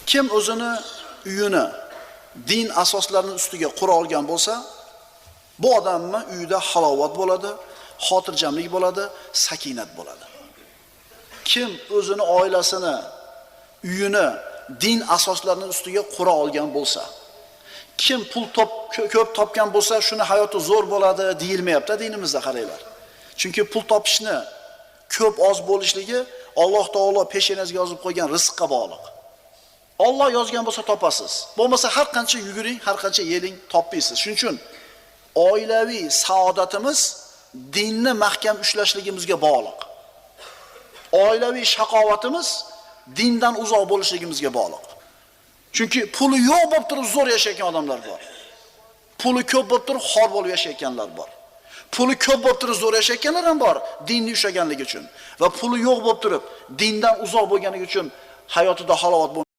Kim o'zini uyini din asoslarining ustiga qura olgan bo'lsa, bu odamning uyida halovat bo'ladi, xotirjamlik bo'ladi, sakinat bo'ladi. Kim o'zini oilasini, uyini din asoslarining ustiga qura olgan bo'lsa, kim pul ko'p topgan bo'lsa, shuni hayoti zo'r bo'ladi deyilmayapti dinimizda, qaranglar. Chunki pul topishni ko'p oz bo'lishligi Alloh taolo peshanasiga yozib qo'ygan rizqqa bog'liq. Alloh yozgan bo'lsa topasiz. Bo'lmasa har qancha yuguring, har qancha yeling, topmaysiz. Shuning uchun oilaviy saodatimiz dinni mahkam ushlashligimizga bog'liq. Oilaviy shaqovatimiz dindan uzoq bo'lishligimizga bog'liq. Chunki puli yo'q bo'lib turib zo'r yashayotgan odamlar bor. Puli ko'p bo'lib turib xor bo'lib yashayotganlar bor. Puli ko'p bo'lib turib zo'r yashayotganlar ham bor, dinni ushlaganligi uchun. Va puli yo'q bo'lib turib dindan uzoq bo'lganligi uchun hayotida halovat